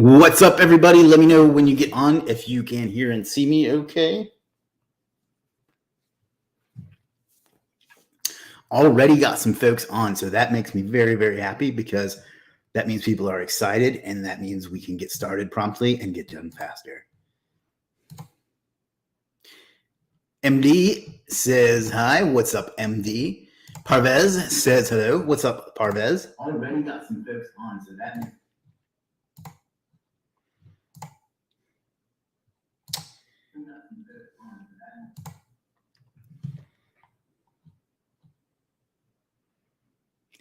What's up, everybody? Let me know when you get on if you can hear and see me okay. Already got some folks on, so that makes me very, very happy because that means people are excited, and that means we can get started promptly and get done faster. MD says hi. What's up, MD? Parvez says hello. What's up, Parvez? Already got some folks on, so that means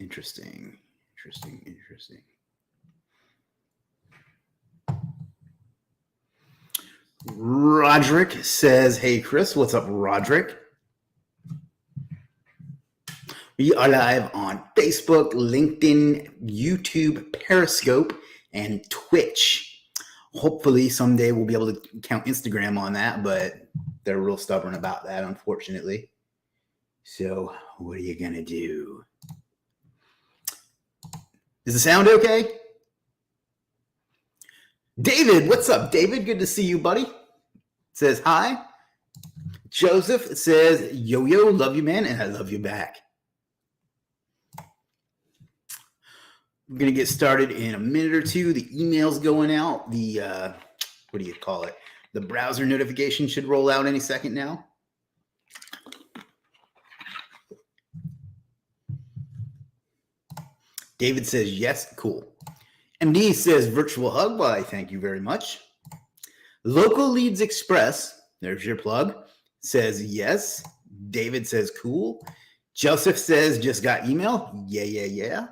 Interesting. Roderick says, hey, Chris. What's up, Roderick? We are live on Facebook, LinkedIn, YouTube, Periscope, and Twitch. Hopefully someday we'll be able to count Instagram on that, but they're real stubborn about that, unfortunately. So what are you going to do? Is the sound okay? David, what's up, David? Good to see you, buddy. Says hi. Joseph says, yo, love you, man, and I love you back. We're going to get started in a minute or two. The email's going out. The, what do you call it? The browser notification should roll out any second now. David says, yes, cool. MD says, virtual hug. Why, thank you very much. Local Leads Express, there's your plug, says, yes. David says, cool. Joseph says, just got email. Yeah.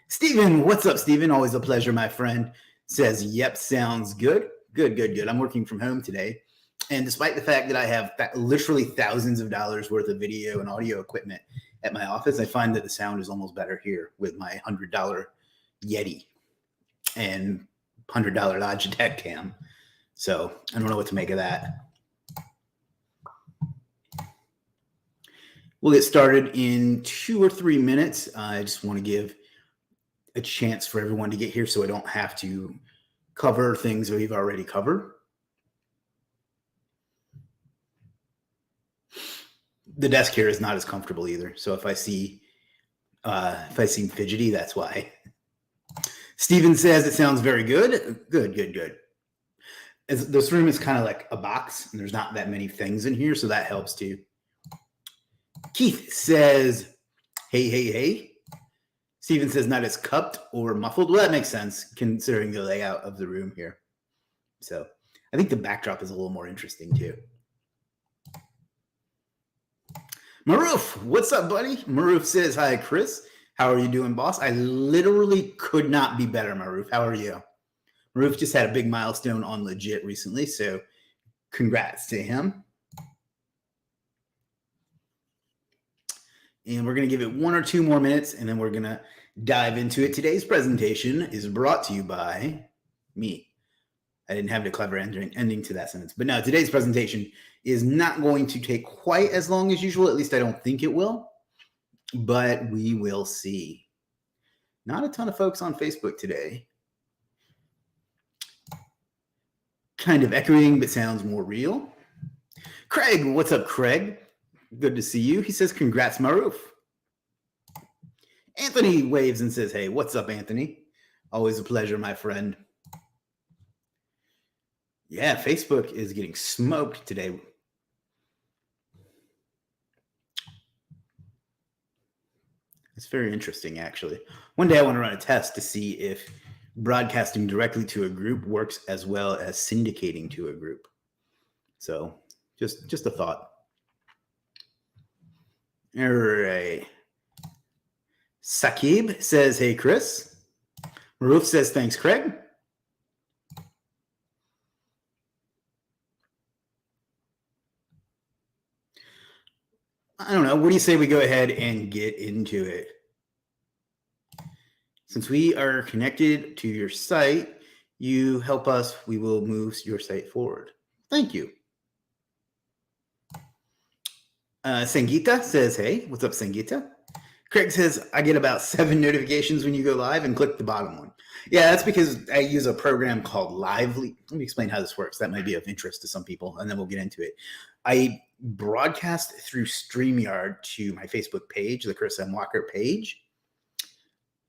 Steven, what's up, Steven? Always a pleasure, my friend. Says, yep, sounds good. Good. I'm working from home today. And despite the fact that I have literally thousands of dollars worth of video and audio equipment at my office, I find that the sound is almost better here with my $100 Yeti and $100 Logitech cam. So I don't know what to make of that. We'll get started in 2 or 3 minutes. I just want to give a chance for everyone to get here so I don't have to cover things we've already covered. The desk here is not as comfortable either. So if I seem fidgety, that's why. Steven says it sounds very good. Good. This room is kind of like a box, and there's not that many things in here, so that helps too. Keith says, hey. Steven says not as cupped or muffled. Well, that makes sense considering the layout of the room here. So I think the backdrop is a little more interesting too. Maroof, what's up, buddy? Maroof says, hi, Chris. How are you doing, boss? I literally could not be better, Maroof. How are you? Maroof just had a big milestone on Legiit recently, so congrats to him. And we're going to give it 1 or 2 more minutes, and then we're going to dive into it. Today's presentation is brought to you by me. I didn't have the clever ending to that sentence. But no, today's presentation is not going to take quite as long as usual. At least I don't think it will. But we will see. Not a ton of folks on Facebook today. Kind of echoing, but sounds more real. Craig, what's up, Craig? Good to see you. He says, congrats, Maroof. Anthony waves and says, hey, what's up, Anthony? Always a pleasure, my friend. Yeah, Facebook is getting smoked today. It's very interesting, actually. One day I want to run a test to see if broadcasting directly to a group works as well as syndicating to a group. So just a thought. All right. Sakib says, hey, Chris. Maroof says, thanks, Craig. I don't know. What do you say we go ahead and get into it? Since we are connected to your site, you help us, we will move your site forward. Thank you. Sangeeta says, hey, what's up, Sangeeta? Craig says, I get about 7 notifications when you go live and click the bottom one. Yeah, that's because I use a program called Lively. Let me explain how this works. That might be of interest to some people, and then we'll get into it. I broadcast through StreamYard to my Facebook page, the Chris M. Walker page.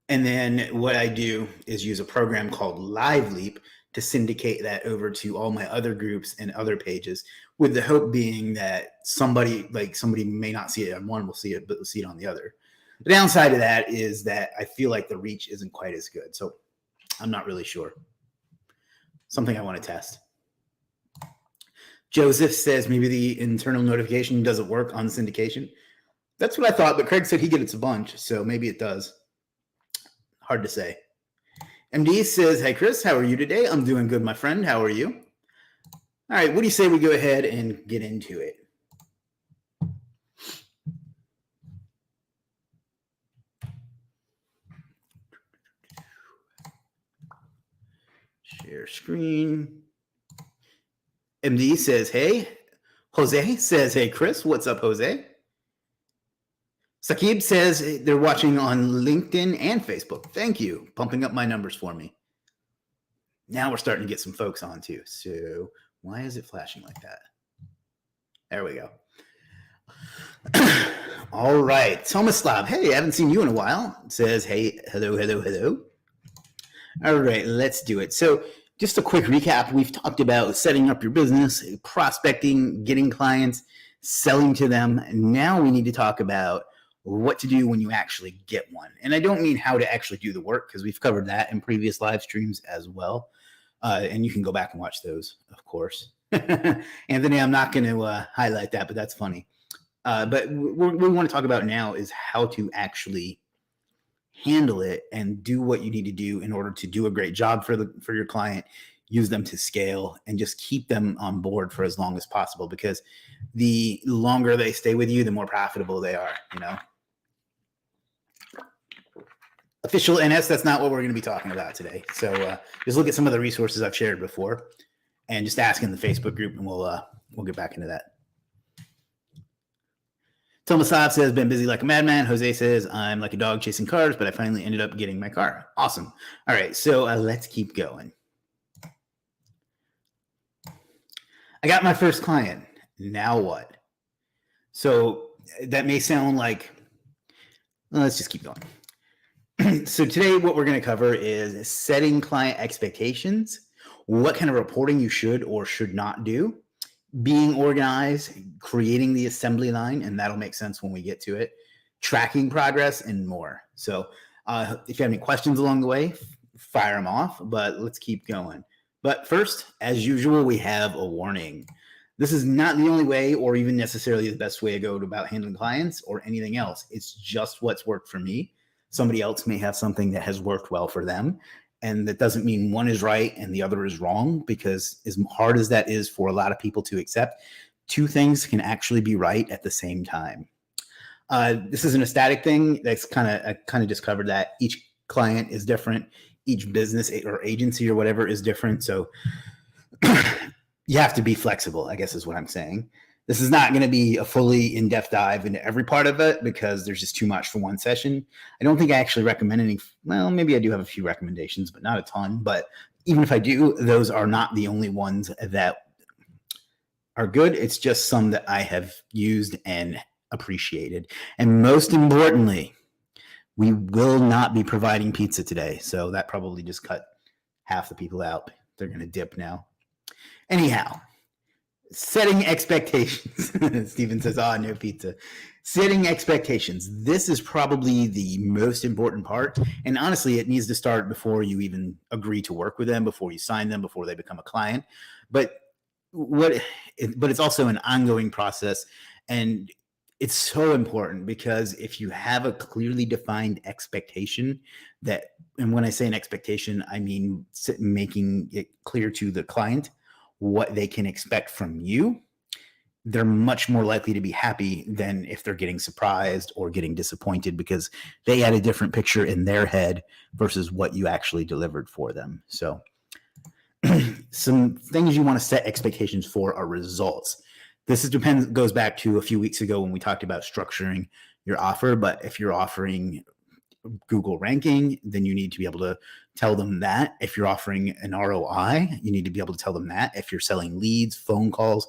And then what I do is use a program called LiveLeap to syndicate that over to all my other groups and other pages, with the hope being that somebody may not see it on one, will see it, but will see it on the other. The downside of that is that I feel like the reach isn't quite as good. So I'm not really sure. Something I want to test. Joseph says maybe the internal notification doesn't work on syndication. That's what I thought, but Craig said he gets a bunch, so maybe it does. Hard to say. MD says, hey, Chris, how are you today? I'm doing good, my friend. How are you? All right, what do you say we go ahead and get into it? Share screen. MD says, hey. Jose says, hey, Chris. What's up, Jose? Sakib says they're watching on LinkedIn and Facebook. Thank you. Pumping up my numbers for me. Now we're starting to get some folks on too. So why is it flashing like that? There we go. All right. Tomislav, hey, I haven't seen you in a while. Says, hey, hello. All right, let's do it. So just a quick recap. We've talked about setting up your business, prospecting, getting clients, selling to them. Now we need to talk about what to do when you actually get one. And I don't mean how to actually do the work, because we've covered that in previous live streams as well. And you can go back and watch those, of course. Anthony, I'm not going to highlight that, but that's funny. But what we want to talk about now is how to actually handle it and do what you need to do in order to do a great job for your client, use them to scale, and just keep them on board for as long as possible, because the longer they stay with you, the more profitable they are, you know. Official NS, that's not what we're going to be talking about today. So just look at some of the resources I've shared before and just ask in the Facebook group, and we'll get back into that. Tomasov says, been busy like a madman. Jose says, I'm like a dog chasing cars, but I finally ended up getting my car. Awesome. All right, so let's keep going. I got my first client. Now what? So that may sound like, well, let's just keep going. So today what we're going to cover is setting client expectations, what kind of reporting you should or should not do, being organized, creating the assembly line, and that'll make sense when we get to it, tracking progress, and more. So if you have any questions along the way, fire them off, but let's keep going. But first, as usual, we have a warning. This is not the only way or even necessarily the best way to go about handling clients or anything else. It's just what's worked for me. Somebody else may have something that has worked well for them. And that doesn't mean one is right and the other is wrong, because as hard as that is for a lot of people to accept, two things can actually be right at the same time. This isn't a static thing. I kind of just covered that. Each client is different. Each business or agency or whatever is different. So you have to be flexible, I guess is what I'm saying. This is not going to be a fully in-depth dive into every part of it, because there's just too much for one session. I don't think I actually recommend any. Well, maybe I do have a few recommendations, but not a ton. But even if I do, those are not the only ones that are good. It's just some that I have used and appreciated. And most importantly, we will not be providing pizza today. So that probably just cut half the people out. They're going to dip now. Anyhow. Setting expectations. Steven says, no pizza. Setting expectations. This is probably the most important part. And honestly, it needs to start before you even agree to work with them, before you sign them, before they become a client. But it's also an ongoing process. And it's so important, because if you have a clearly defined expectation and when I say an expectation, I mean making it clear to the client what they can expect from you, they're much more likely to be happy than if they're getting surprised or getting disappointed because they had a different picture in their head versus what you actually delivered for them. So some things you want to set expectations for are results. This goes back to a few weeks ago when we talked about structuring your offer. But if you're offering Google ranking, then you need to be able to tell them that. If you're offering an ROI, you need to be able to tell them that. If you're selling leads, phone calls,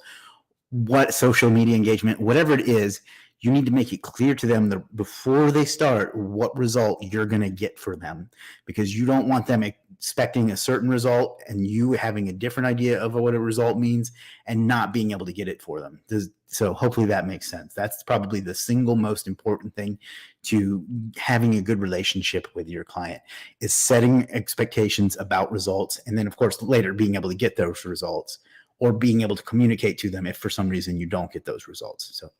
what social media engagement, whatever it is, you need to make it clear to them that before they start what result you're going to get for them, because you don't want them expecting a certain result and you having a different idea of what a result means and not being able to get it for them. So hopefully that makes sense. That's probably the single most important thing to having a good relationship with your client, is setting expectations about results. And then of course later being able to get those results, or being able to communicate to them if for some reason you don't get those results. So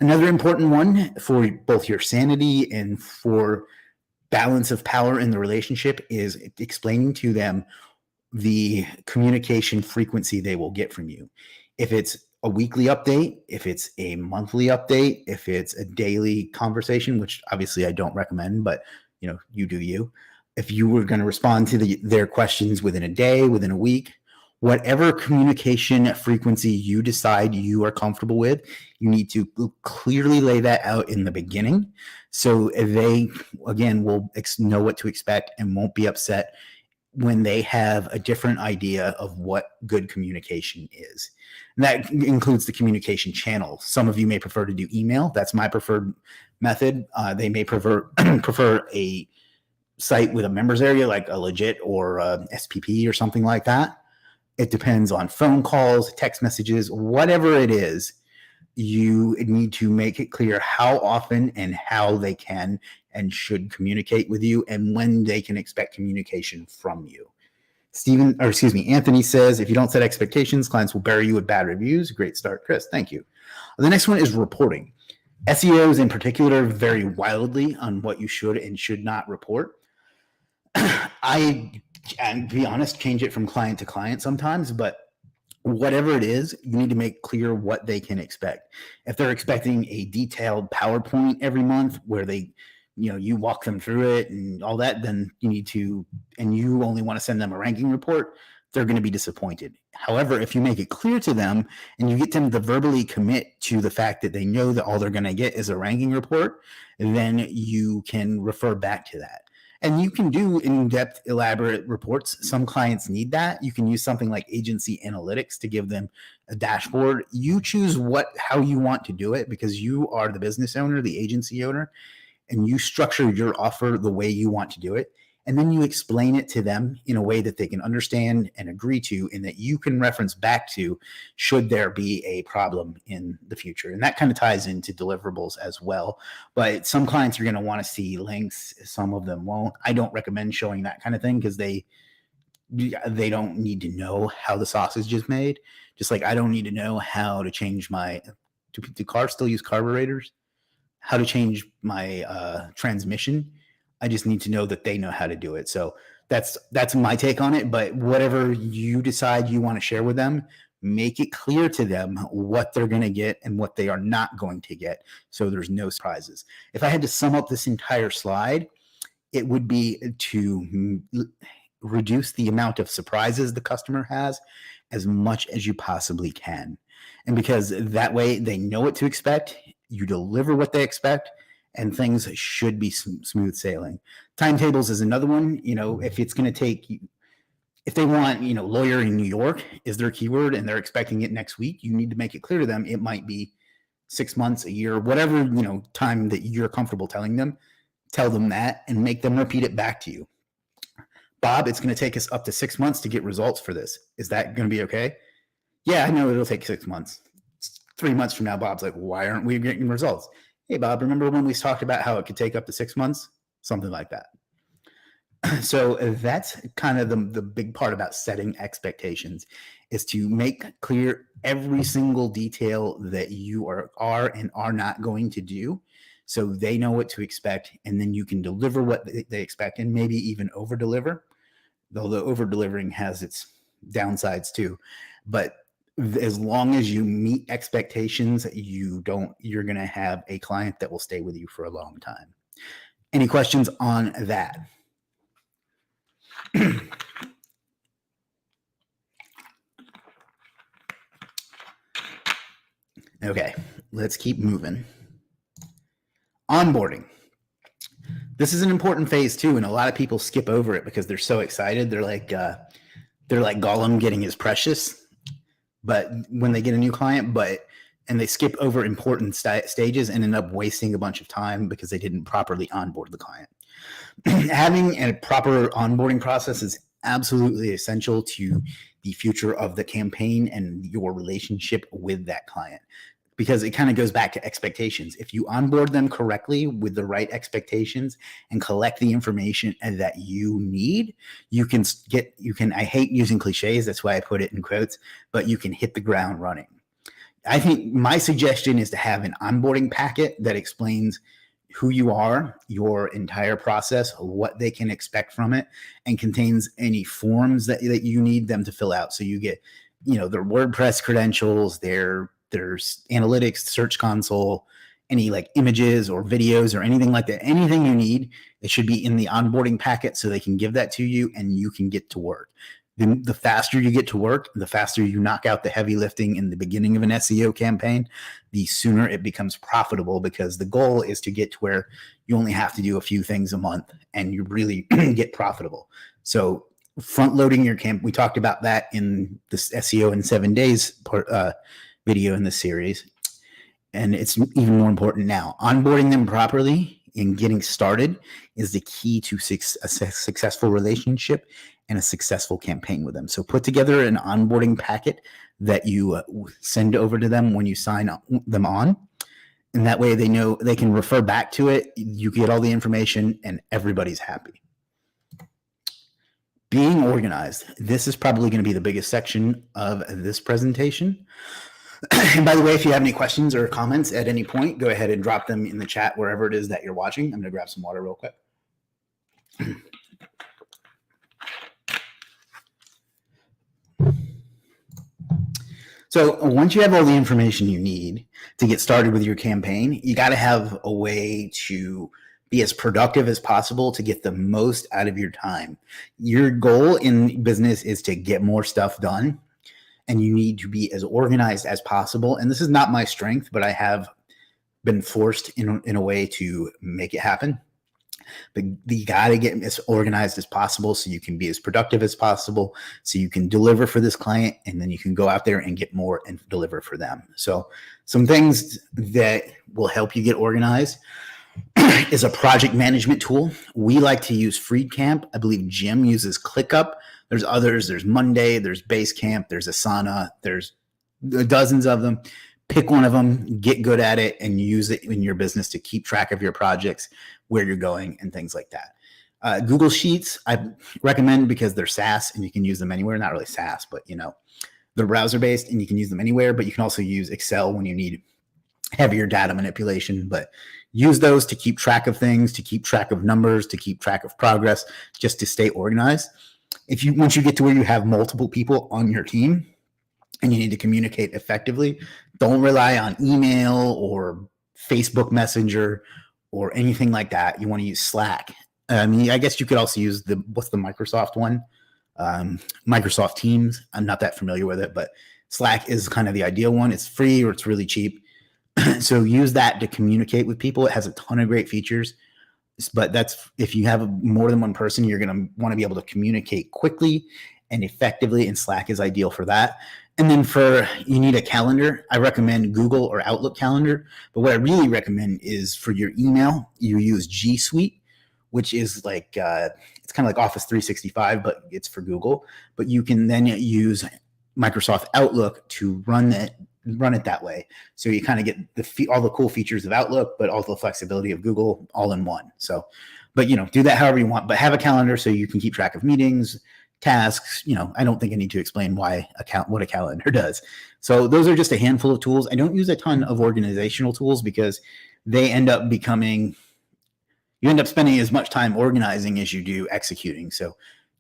another important one for both your sanity and for balance of power in the relationship is explaining to them the communication frequency they will get from you. If it's a weekly update, if it's a monthly update, if it's a daily conversation, which obviously I don't recommend, but you do you. If you were going to respond to their questions within a day, within a week, whatever communication frequency you decide you are comfortable with, you need to clearly lay that out in the beginning, so they, again, will know what to expect and won't be upset when they have a different idea of what good communication is. And that includes the communication channel. Some of you may prefer to do email. That's my preferred method. They may prefer a site with a members area like a Legiit or a SPP or something like that. It depends on phone calls, text messages, whatever it is. You need to make it clear how often and how they can and should communicate with you, and when they can expect communication from you. Anthony says, if you don't set expectations, clients will bury you with bad reviews. Great start, Chris. Thank you. The next one is reporting. SEOs in particular vary wildly on what you should and should not report. And to be honest, change it from client to client sometimes, but whatever it is, you need to make clear what they can expect. If they're expecting a detailed PowerPoint every month where you walk them through it and all that, then you need to, and you only want to send them a ranking report, they're going to be disappointed. However, if you make it clear to them and you get them to verbally commit to the fact that they know that all they're going to get is a ranking report, then you can refer back to that. And you can do in-depth, elaborate reports. Some clients need that. You can use something like agency analytics to give them a dashboard. You choose how you want to do it, because you are the business owner, the agency owner, and you structure your offer the way you want to do it. And then you explain it to them in a way that they can understand and agree to, and that you can reference back to should there be a problem in the future. And that kind of ties into deliverables as well. But some clients are going to want to see links. Some of them won't. I don't recommend showing that kind of thing, because they don't need to know how the sausage is made. Just like I don't need to know how to change do cars still use carburetors? How to change my transmission. I just need to know that they know how to do it. So that's my take on it. But whatever you decide you want to share with them, make it clear to them what they're going to get and what they are not going to get, so there's no surprises. If I had to sum up this entire slide, it would be to reduce the amount of surprises the customer has as much as you possibly can. And because that way they know what to expect, you deliver what they expect, and things should be smooth sailing. Timetables is another one. If it's going to take, if they want, lawyer in New York is their keyword and they're expecting it next week, you need to make it clear to them it might be 6 months, a year, whatever, time that you're comfortable telling them. Tell them that and make them repeat it back to you. Bob, it's going to take us up to 6 months to get results for this. Is that going to be okay? Yeah, I know it'll take 6 months. 3 months from now, Bob's like, why aren't we getting results? Hey, Bob, remember when we talked about how it could take up to 6 months? Something like that. So that's kind of the big part about setting expectations, is to make clear every single detail that you are and are not going to do, so they know what to expect, and then you can deliver what they expect and maybe even over deliver, though the over delivering has its downsides too. But as long as you meet expectations, you're going to have a client that will stay with you for a long time. Any questions on that? Okay, let's keep moving. Onboarding. This is an important phase too, and a lot of people skip over it because they're so excited. They're like Gollum getting his precious, but when they get a new client, and they skip over important stages and end up wasting a bunch of time because they didn't properly onboard the client. Having a proper onboarding process is absolutely essential to the future of the campaign and your relationship with that client, because it kind of goes back to expectations. If you onboard them correctly with the right expectations and collect the information that you need, I hate using cliches, that's why I put it in quotes, but you can hit the ground running. I think my suggestion is to have an onboarding packet that explains who you are, your entire process, what they can expect from it, and contains any forms that you need them to fill out. So you get, their WordPress credentials, there's analytics, search console, any like images or videos or anything like that. Anything you need, it should be in the onboarding packet so they can give that to you and you can get to work. The faster you get to work, the faster you knock out the heavy lifting in the beginning of an SEO campaign, the sooner it becomes profitable, because the goal is to get to where you only have to do a few things a month and you really get profitable. So front loading your we talked about that in this SEO in 7 days video in this series. And it's even more important now. Onboarding them properly and getting started is the key to a successful relationship and a successful campaign with them. So put together an onboarding packet that you send over to them when you sign them on. And that way they know they can refer back to it. You get all the information and everybody's happy. Being organized. This is probably going to be the biggest section of this presentation. And by the way, if you have any questions or comments at any point, go ahead and drop them in the chat wherever it is that you're watching. I'm going to grab some water real quick. So once you have all the information you need to get started with your campaign, you got to have a way to be as productive as possible to get the most out of your time. Your goal in business is to get more stuff done, and you need to be as organized as possible. And this is not my strength, but I have been forced in a way to make it happen. But you got to get as organized as possible so you can be as productive as possible, so you can deliver for this client, and then you can go out there and get more and deliver for them. So some things that will help you get organized is a project management tool. We like to use FreeCamp. I believe Jim uses ClickUp. There's others. There's Monday. There's Basecamp. There's Asana. There's dozens of them. Pick one of them, get good at it, and use it in your business to keep track of your projects, where you're going, and things like that. Google Sheets, I recommend because they're SaaS and you can use them anywhere. Not really SaaS, but they're browser-based and you can use them anywhere, but you can also use Excel when you need heavier data manipulation. But use those to keep track of things, to keep track of numbers, to keep track of progress, just to stay organized. Once you get to where you have multiple people on your team and you need to communicate effectively, don't rely on email or Facebook Messenger or anything like that. You want to use Slack. I guess you could also use what's the Microsoft one? Microsoft Teams. I'm not that familiar with it, but Slack is kind of the ideal one. It's free or it's really cheap. So use that to communicate with people. It has a ton of great features, but that's if you have more than one person, you're going to want to be able to communicate quickly and effectively, and Slack is ideal for that. And then you need a calendar. I recommend Google or Outlook calendar, but what I really recommend is for your email, you use G Suite, which is like, it's kind of like Office 365, but it's for Google. But you can then use Microsoft Outlook to run it that way. So you kind of get all the cool features of Outlook, but all the flexibility of Google all in one. So, but do that however you want, but have a calendar so you can keep track of meetings, tasks. I don't think I need to explain what a calendar does. So those are just a handful of tools. I don't use a ton of organizational tools because they end up you end up spending as much time organizing as you do executing. So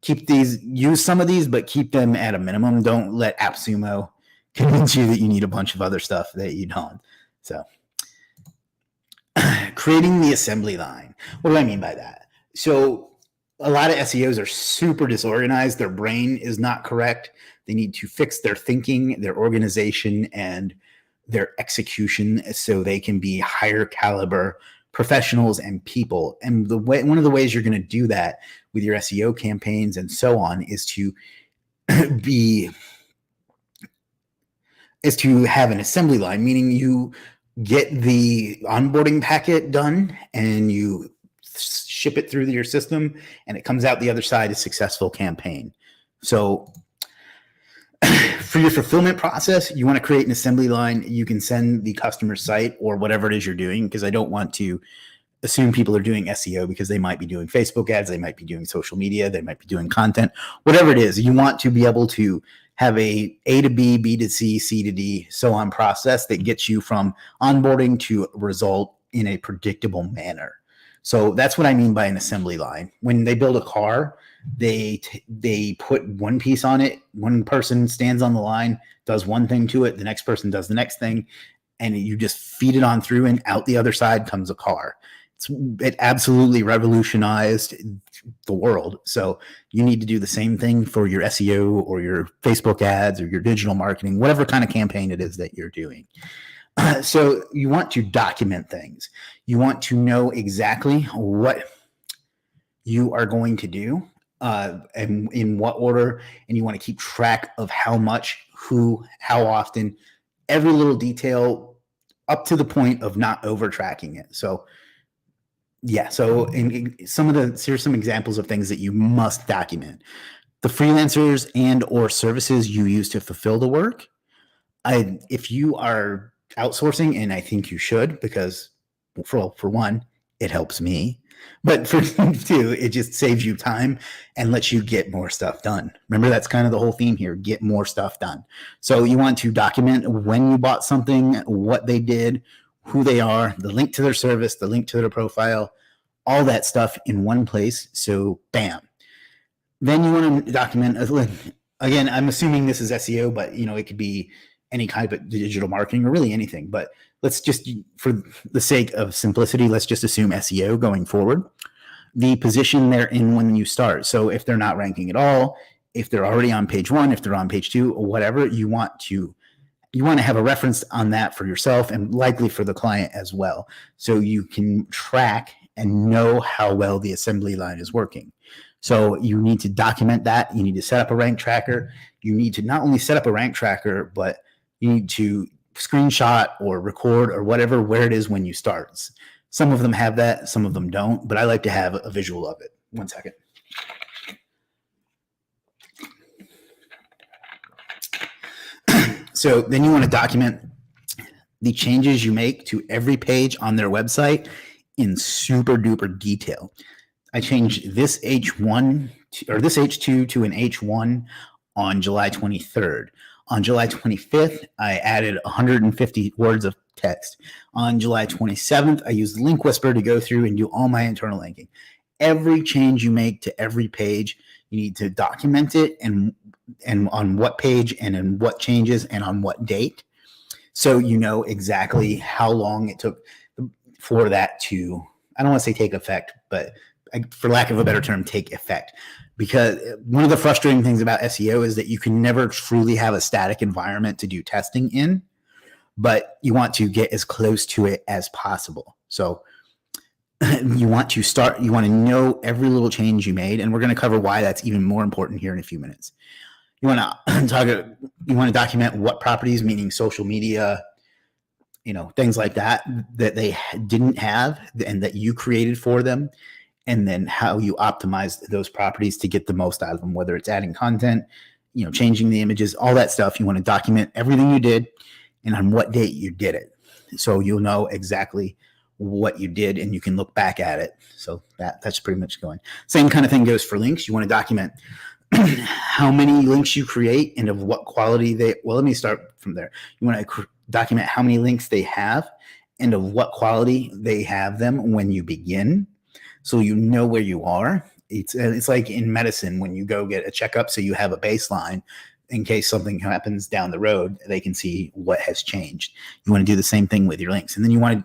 use some of these, but keep them at a minimum. Don't let AppSumo convince you that you need a bunch of other stuff that you don't. So creating the assembly line. What do I mean by that? So a lot of SEOs are super disorganized. Their brain is not correct. They need to fix their thinking, their organization, and their execution so they can be higher caliber professionals and people. And one of the ways you're going to do that with your SEO campaigns and so on is to have an assembly line, meaning you get the onboarding packet done and you ship it through your system and it comes out the other side a successful campaign. So for your fulfillment process, you want to create an assembly line. You can send the customer site or whatever it is you're doing, because I don't want to assume people are doing SEO, because they might be doing Facebook ads, they might be doing social media, they might be doing content, whatever it is. You want to be able to have a to B, B to C, C to D, so on process that gets you from onboarding to result in a predictable manner. So that's what I mean by an assembly line. When they build a car, they put one piece on it. One person stands on the line, does one thing to it. The next person does the next thing, and you just feed it on through, and out the other side comes a car. It absolutely revolutionized the world. So you need to do the same thing for your SEO or your Facebook ads or your digital marketing, whatever kind of campaign it is that you're doing. So you want to document things. You want to know exactly what you are going to do and in what order, and you want to keep track of how much, who, how often, every little detail, up to the point of not over tracking it. So yeah, so here's some examples of things that you must document. The freelancers and or services you use to fulfill the work. If you are outsourcing, and I think you should, because for one, it helps me, but for two, it just saves you time and lets you get more stuff done. Remember, that's kind of the whole theme here, get more stuff done. So you want to document when you bought something, what they did, who they are, the link to their service, the link to their profile, all that stuff in one place. So bam. Then you want to document, again, I'm assuming this is SEO, but it could be any kind of digital marketing or really anything. But let's just, for the sake of simplicity, let's just assume SEO going forward. The position they're in when you start. So if they're not ranking at all, if they're already on page 1, if they're on page 2, or whatever, you want to have a reference on that for yourself and likely for the client as well. So you can track and know how well the assembly line is working. So you need to document that. You need to set up a rank tracker. You need to not only set up a rank tracker, but you need to screenshot or record or whatever where it is when you start. Some of them have that, some of them don't, but I like to have a visual of it. One second. So then you want to document the changes you make to every page on their website in super duper detail. I changed this H1 or this H2 to an H1 on July 23rd. On July 25th, I added 150 words of text. On July 27th, I used Link Whisper to go through and do all my internal linking. Every change you make to every page, you need to document it and on what page and in what changes and on what date. So you know exactly how long it took for that to, I don't want to say take effect, but for lack of a better term, take effect. Because one of the frustrating things about SEO is that you can never truly have a static environment to do testing in, but you want to get as close to it as possible. So you want to know every little change you made, and we're going to cover why that's even more important here in a few minutes. You want to document what properties, meaning social media, things like that they didn't have and that you created for them, and then how you optimized those properties to get the most out of them, whether it's adding content, changing the images, all that stuff. You want to document everything you did and on what date you did it. So you'll know exactly what you did and you can look back at it. So that's pretty much going. Same kind of thing goes for links. You want to document how many links you create and of what quality let me start from there. You want to document how many links they have and of what quality they have them when you begin. So you know where you are. It's like in medicine when you go get a checkup, so you have a baseline in case something happens down the road, they can see what has changed. You want to do the same thing with your links. And then you want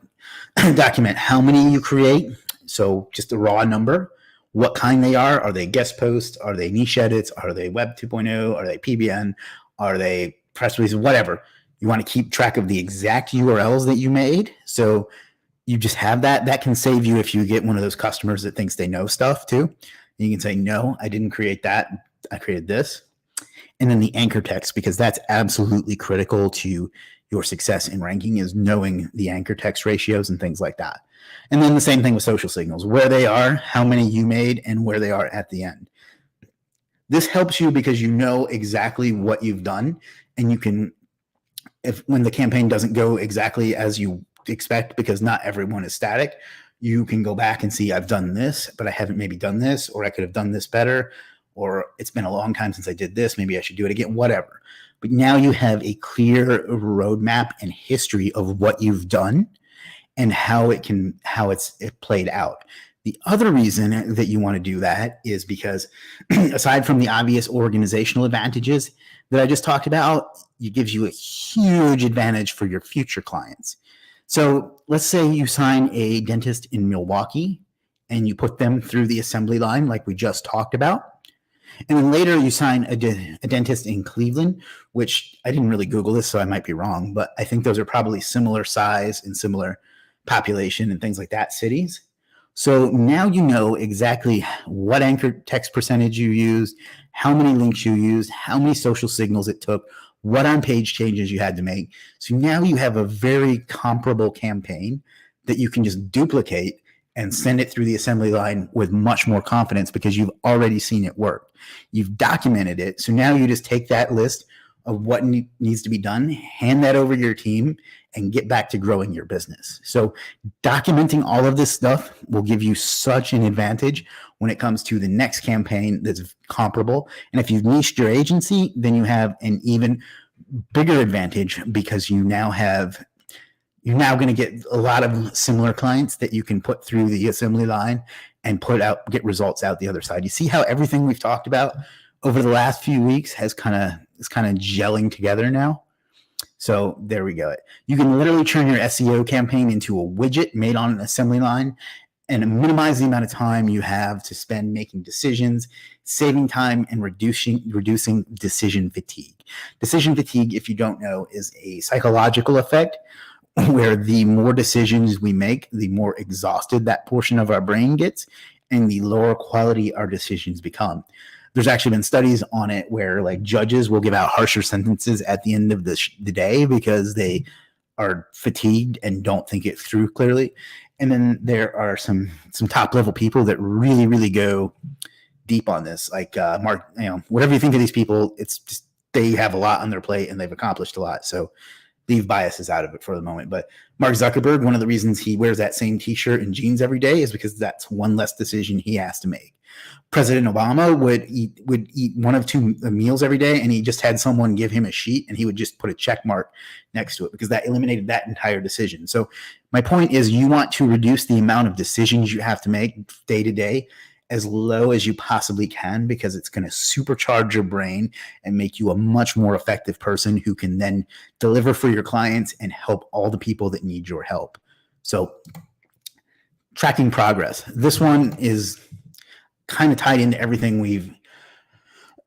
to document how many you create. So just a raw number, what kind they are. Are they guest posts? Are they niche edits? Are they Web 2.0? Are they PBN? Are they press releases? Whatever. You want to keep track of the exact URLs that you made. So you just have that. That can save you if you get one of those customers that thinks they know stuff too. You can say, no, I didn't create that. I created this. And then the anchor text, because that's absolutely critical to your success in ranking, is knowing the anchor text ratios and things like that. And then the same thing with social signals, where they are, how many you made, and where they are at the end. This helps you because you know exactly what you've done, and you can, if when the campaign doesn't go exactly as you expect, because not everyone is static, you can go back and see, I've done this, but I haven't maybe done this, or I could have done this better, or it's been a long time since I did this, maybe I should do it again, whatever. But now you have a clear roadmap and history of what you've done and how it played out. The other reason that you want to do that is because aside from the obvious organizational advantages that I just talked about, it gives you a huge advantage for your future clients. So let's say you sign a dentist in Milwaukee and you put them through the assembly line like we just talked about. And then later you sign a dentist in Cleveland, which I didn't really Google this, so I might be wrong, but I think those are probably similar size and similar population and things like that cities. So now you know exactly what anchor text percentage you used, how many links you used, how many social signals it took, what on-page changes you had to make. So now you have a very comparable campaign that you can just duplicate and send it through the assembly line with much more confidence because you've already seen it work. You've documented it. So now you just take that list of what needs to be done, hand that over to your team, and get back to growing your business. So documenting all of this stuff will give you such an advantage when it comes to the next campaign that's comparable. And if you've niched your agency, then you have an even bigger advantage because you're now going to get a lot of similar clients that you can put through the assembly line and get results out the other side. You see how everything we've talked about over the last few weeks is kind of gelling together now. So there we go. You can literally turn your SEO campaign into a widget made on an assembly line and minimize the amount of time you have to spend making decisions, saving time, and reducing decision fatigue. Decision fatigue, if you don't know, is a psychological effect where the more decisions we make, the more exhausted that portion of our brain gets and the lower quality our decisions become. There's actually been studies on it where like judges will give out harsher sentences at the end of the day because they are fatigued and don't think it through clearly. And then there are some top level people that really, really go deep on this. Like Mark, whatever you think of these people, it's just they have a lot on their plate and they've accomplished a lot. So leave biases out of it for the moment. But Mark Zuckerberg, one of the reasons he wears that same t-shirt and jeans every day is because that's one less decision he has to make. President Obama would eat one of two meals every day, and he just had someone give him a sheet, and he would just put a check mark next to it because that eliminated that entire decision. So my point is you want to reduce the amount of decisions you have to make day to day as low as you possibly can because it's going to supercharge your brain and make you a much more effective person who can then deliver for your clients and help all the people that need your help. So tracking progress. This one is kind of tied into everything we've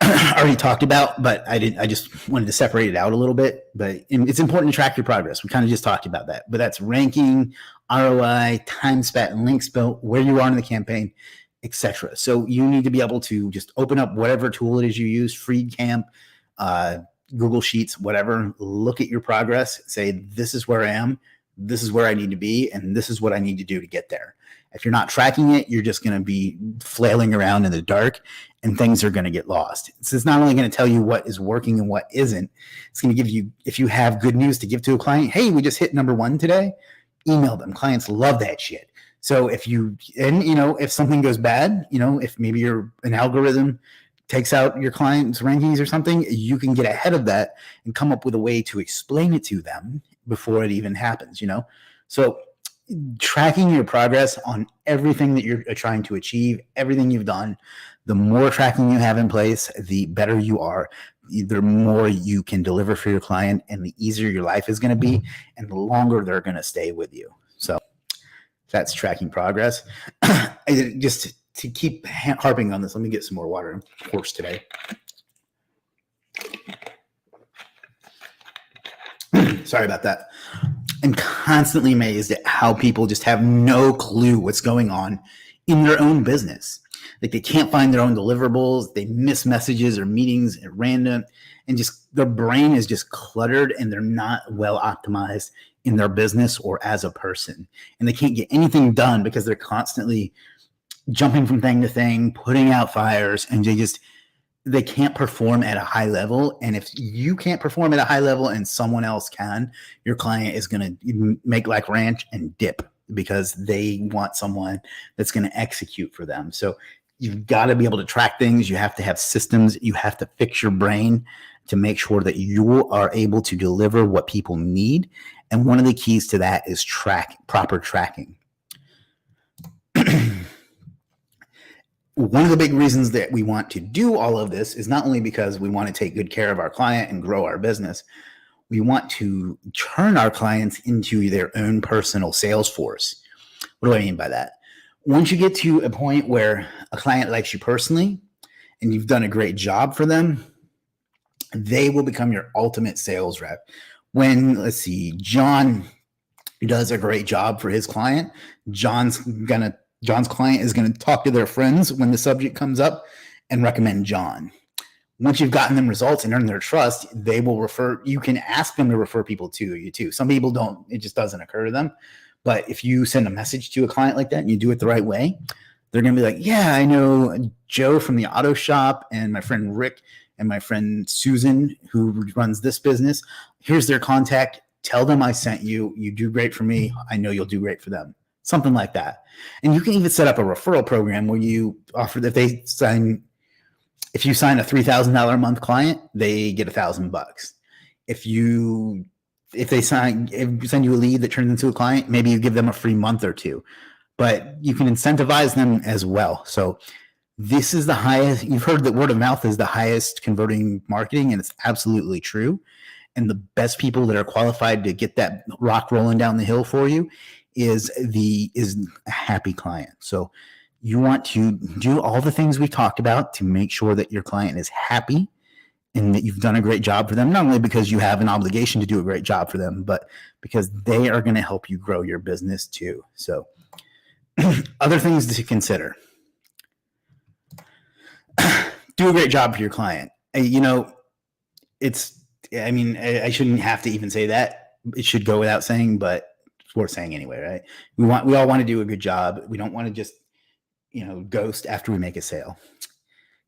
already talked about, but I just wanted to separate it out a little bit. But it's important to track your progress. We kind of just talked about that, but that's ranking, ROI, time spent, and links built, where you are in the campaign, etc. So you need to be able to just open up whatever tool it is you use, Freecamp, Google Sheets, whatever, look at your progress, say, this is where I am, this is where I need to be, and this is what I need to do to get there. If you're not tracking it, you're just going to be flailing around in the dark and things are going to get lost. So it's not only going to tell you what is working and what isn't, it's going to give you, if you have good news to give to a client, hey, we just hit number 1 today, email them. Clients love that shit. So if if something goes bad, if maybe an algorithm takes out your client's rankings or something, you can get ahead of that and come up with a way to explain it to them before it even happens, So tracking your progress on everything that you're trying to achieve, everything you've done, the more tracking you have in place, the better you are, the more you can deliver for your client and the easier your life is going to be and the longer they're going to stay with you. So that's tracking progress. Just to keep harping on this, let me get some more water. I'm hoarse today. Sorry about that. am constantly amazed at how people just have no clue what's going on in their own business. Like they can't find their own deliverables, they miss messages or meetings at random, and just their brain is just cluttered and they're not well optimized in their business or as a person. And they can't get anything done because they're constantly jumping from thing to thing, putting out fires, and they can't perform at a high level. And if you can't perform at a high level and someone else can, your client is going to make like ranch and dip because they want someone that's going to execute for them. So you've got to be able to track things. You have to have systems. You have to fix your brain to make sure that you are able to deliver what people need. And one of the keys to that is proper tracking. One of the big reasons that we want to do all of this is not only because we want to take good care of our client and grow our business, we want to turn our clients into their own personal sales force. What do I mean by that? Once you get to a point where a client likes you personally and you've done a great job for them, they will become your ultimate sales rep. When, let's see, John does a great job for his client, John's client is going to talk to their friends when the subject comes up and recommend John. Once you've gotten them results and earned their trust, they will refer. You can ask them to refer people to you too. Some people don't, it just doesn't occur to them. But if you send a message to a client like that and you do it the right way, they're going to be like, yeah, I know Joe from the auto shop and my friend Rick and my friend Susan who runs this business. Here's their contact. Tell them I sent you. You do great for me. I know you'll do great for them. Something like that. And you can even set up a referral program where you offer that if you sign a $3,000 a month client, they get $1,000. If you send you a lead that turns into a client, maybe you give them a free month or two, but you can incentivize them as well. So this is the highest, you've heard that word of mouth is the highest converting marketing, and it's absolutely true. And the best people that are qualified to get that rock rolling down the hill for you is a happy client. So you want to do all the things we talked about to make sure that your client is happy and that you've done a great job for them, not only because you have an obligation to do a great job for them, but because they are going to help you grow your business too. So other things to consider. Do a great job for your client. I shouldn't have to even say that. It should go without saying, but it's worth saying anyway, right? We all want to do a good job. We don't want to just, ghost after we make a sale.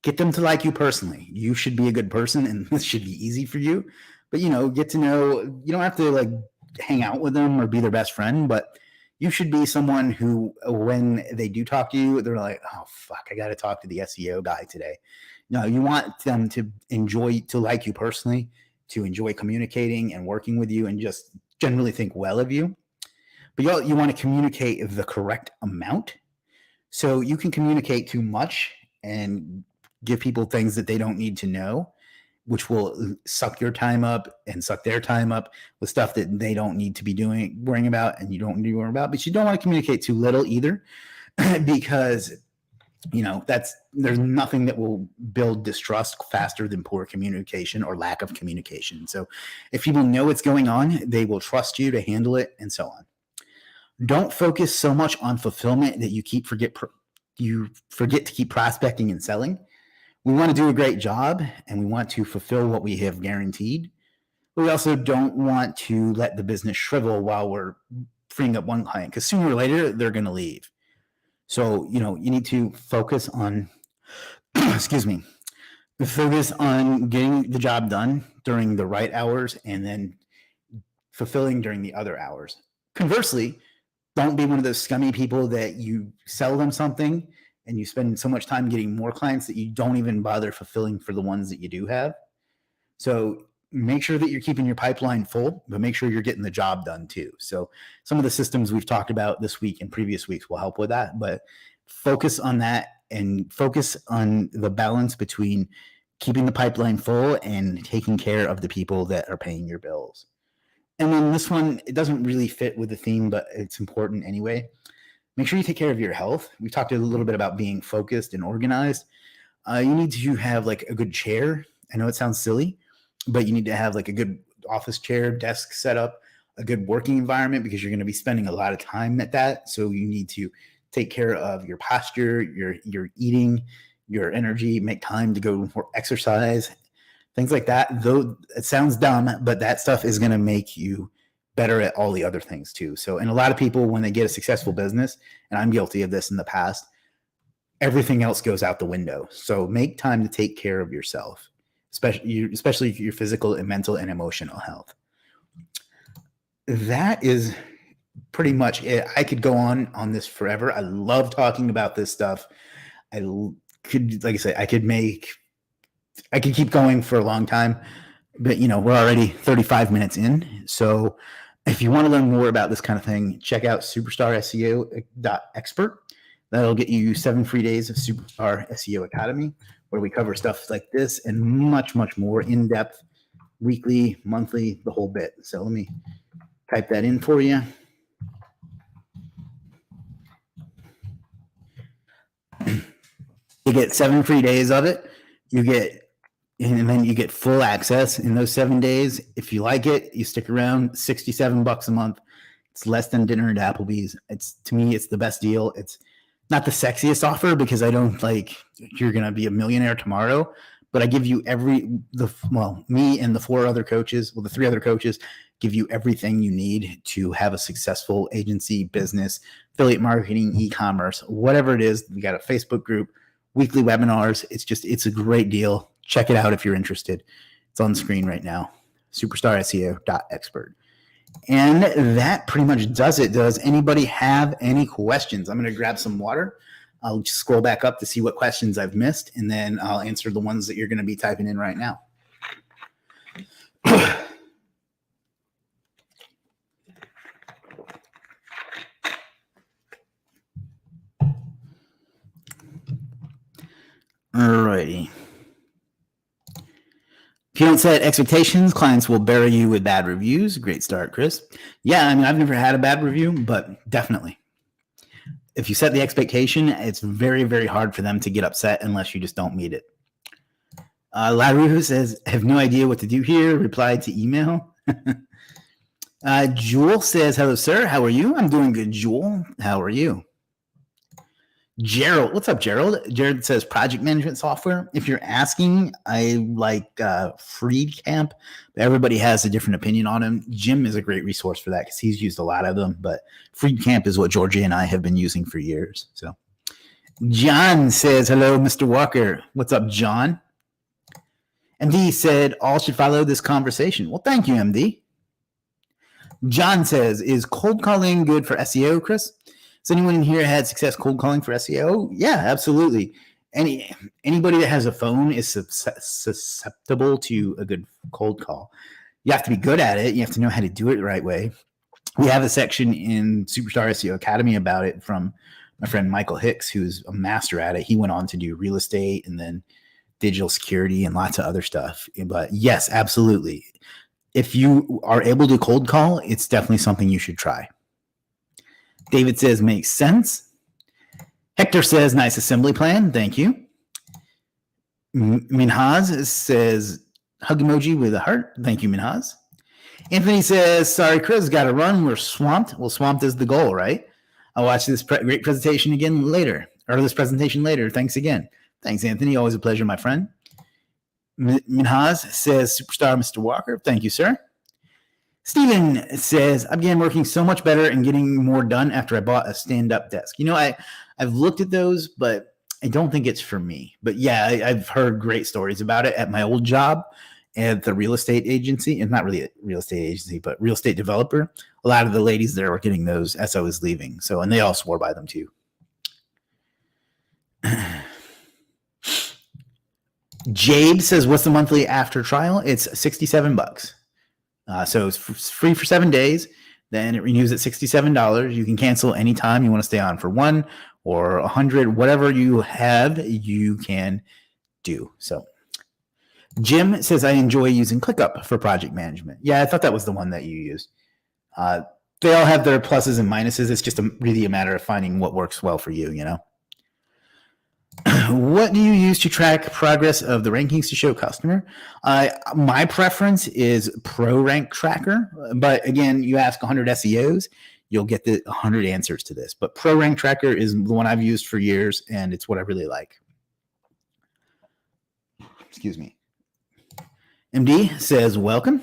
Get them to like you personally. You should be a good person, and this should be easy for you. But, get to know, you don't have to like hang out with them or be their best friend, but you should be someone who, when they do talk to you, they're like, oh, fuck, I got to talk to the SEO guy today. No, you want them to like you personally, to enjoy communicating and working with you and just generally think well of you. But you want to communicate the correct amount. So you can communicate too much and give people things that they don't need to know, which will suck your time up and suck their time up with stuff that they don't need to be worrying about, and you don't need to worry about. But you don't want to communicate too little either, because there's nothing that will build distrust faster than poor communication or lack of communication. So if people know what's going on, they will trust you to handle it, and so on. Don't focus so much on fulfillment that you forget to keep prospecting and selling. We want to do a great job and we want to fulfill what we have guaranteed. But we also don't want to let the business shrivel while we're freeing up one client, because sooner or later they're going to leave. So, you need to focus on, focus on getting the job done during the right hours and then fulfilling during the other hours. Conversely, don't be one of those scummy people that you sell them something and you spend so much time getting more clients that you don't even bother fulfilling for the ones that you do have. So make sure that you're keeping your pipeline full, but make sure you're getting the job done too. So some of the systems we've talked about this week and previous weeks will help with that, but focus on that and focus on the balance between keeping the pipeline full and taking care of the people that are paying your bills. And then this one, it doesn't really fit with the theme, but it's important anyway. Make sure you take care of your health. We talked a little bit about being focused and organized. You need to have like a good chair. I know it sounds silly, but you need to have like a good office chair, desk setup, a good working environment because you're going to be spending a lot of time at that. So you need to take care of your posture, your eating, your energy, make time to go for exercise, things like that. Though it sounds dumb, but that stuff is going to make you better at all the other things too. So, and a lot of people, when they get a successful business, and I'm guilty of this in the past, everything else goes out the window. So make time to take care of yourself, especially your physical and mental and emotional health. That is pretty much it. I could go on this forever. I love talking about this stuff. I could, like I say, I could keep going for a long time, but we're already 35 minutes in. So if you want to learn more about this kind of thing, check out superstarseo.expert. That'll get you 7 free days of Superstar SEO Academy, where we cover stuff like this and much, much more in depth, weekly, monthly, the whole bit. So let me type that in for you. You get 7 free days of it. And then you get full access in those 7 days. If you like it, you stick around. $67 a month. It's less than dinner at Applebee's. To me, it's the best deal. It's not the sexiest offer because I don't you're going to be a millionaire tomorrow, but I give you me and the 3 other coaches give you everything you need to have a successful agency, business, affiliate marketing, e-commerce, whatever it is. We got a Facebook group, weekly webinars. It's a great deal. Check it out if you're interested. It's on the screen right now, superstarseo.expert. And that pretty much does it. Does anybody have any questions? I'm going to grab some water. I'll just scroll back up to see what questions I've missed, and then I'll answer the ones that you're going to be typing in right now. Alrighty. If you don't set expectations, clients will bury you with bad reviews. Great start, Chris. Yeah, I've never had a bad review, but definitely. If you set the expectation, it's very, very hard for them to get upset unless you just don't meet it. Laru says, I have no idea what to do here. Replied to email. Jewel says, hello, sir. How are you? I'm doing good, Jewel. How are you? Gerald, what's up, Gerald? Jared says project management software. If you're asking, I like Freecamp. Everybody has a different opinion on him. Jim is a great resource for that because he's used a lot of them. But Freecamp is what Georgie and I have been using for years. So John says, hello, Mr. Walker. What's up, John? MD said, all should follow this conversation. Well, thank you, MD. John says, is cold calling good for SEO, Chris? Has anyone in here had success cold calling for SEO? Yeah, absolutely. Anybody that has a phone is susceptible to a good cold call. You have to be good at it. You have to know how to do it the right way. We have a section in Superstar SEO Academy about it from my friend Michael Hicks, who's a master at it. He went on to do real estate and then digital security and lots of other stuff. But yes, absolutely. If you are able to cold call, it's definitely something you should try. David says, makes sense. Hector says, nice assembly plan. Thank you. Minhaz says, hug emoji with a heart. Thank you, Minhaz. Anthony says, sorry, Chris, got to run. We're swamped. Well, swamped is the goal, right? I'll watch this great presentation again later, or this presentation later. Thanks again. Thanks, Anthony. Always a pleasure, my friend. Minhaz says, superstar, Mr. Walker. Thank you, sir. Steven says, I began working so much better and getting more done after I bought a stand-up desk. I've looked at those, but I don't think it's for me. But yeah, I've heard great stories about it at my old job at the real estate agency. And not really a real estate agency, but real estate developer. A lot of the ladies there were getting those as I was leaving. So, and they all swore by them too. Jade says, what's the monthly after trial? It's $67. So it's free for 7 days. Then it renews at $67. You can cancel anytime you want to stay on for 1 or 100, whatever you have, you can do. So Jim says, I enjoy using ClickUp for project management. Yeah, I thought that was the one that you used. They all have their pluses and minuses. It's just really a matter of finding what works well for you, What do you use to track progress of the rankings to show customer? My preference is Pro Rank Tracker, but again, you ask 100 SEOs, you'll get the 100 answers to this. But Pro Rank Tracker is the one I've used for years, and it's what I really like. Excuse me. MD says, welcome.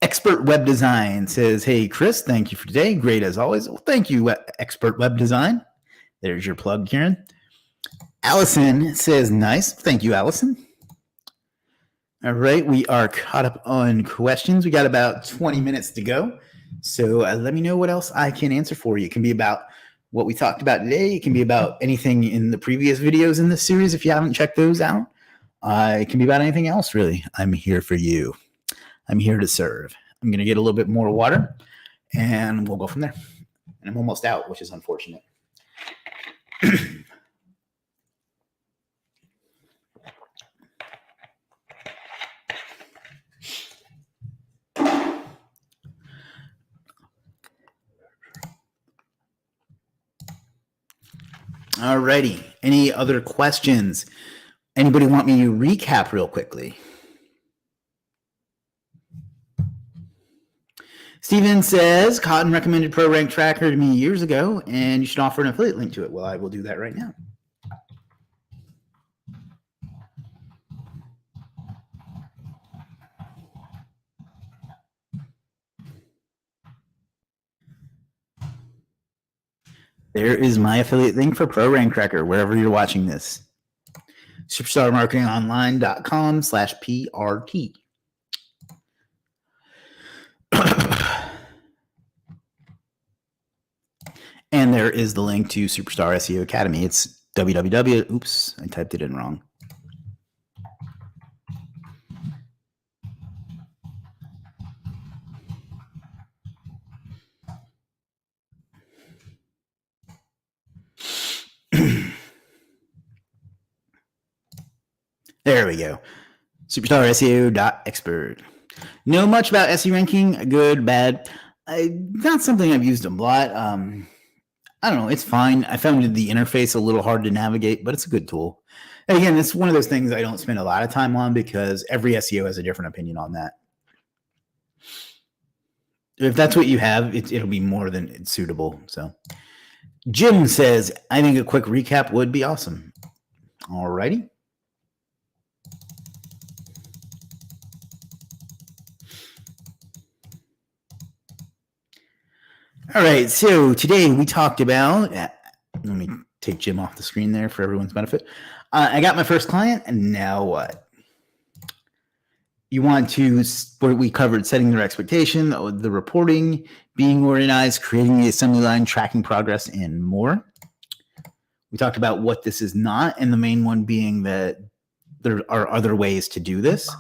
Expert Web Design says, hey, Chris, thank you for today. Great as always. Well, thank you, Expert Web Design. There's your plug, Karen. Allison says, nice. Thank you, Allison. All right, we are caught up on questions. We got about 20 minutes to go. So let me know what else I can answer for you. It can be about what we talked about today. It can be about anything in the previous videos in this series if you haven't checked those out. It can be about anything else, really. I'm here for you. I'm here to serve. I'm going to get a little bit more water, and we'll go from there. And I'm almost out, which is unfortunate. All righty. Any other questions? Anybody want me to recap real quickly? Steven says, Cotton recommended Pro Rank Tracker to me years ago, and you should offer an affiliate link to it. Well, I will do that right now. There is my affiliate link for Pro Rank Tracker, wherever you're watching this. superstarmarketingonline.com/PRT. And there is the link to Superstar SEO Academy. It's www. Oops, I typed it in wrong. There we go. Superstar.SEO.expert. Know much about SEO ranking? Good, bad? Not something I've used a lot. I don't know. It's fine. I found the interface a little hard to navigate, but it's a good tool. And again, it's one of those things I don't spend a lot of time on because every SEO has a different opinion on that. If that's what you have, it'll be more than suitable. So Jim says, I think a quick recap would be awesome. All righty. All right, so today we talked about, let me take Jim off the screen there for everyone's benefit. I got my first client, and now what? You want to, we covered setting their expectation, the reporting, being organized, creating the assembly line, tracking progress, and more. We talked about what this is not, and the main one being that there are other ways to do this.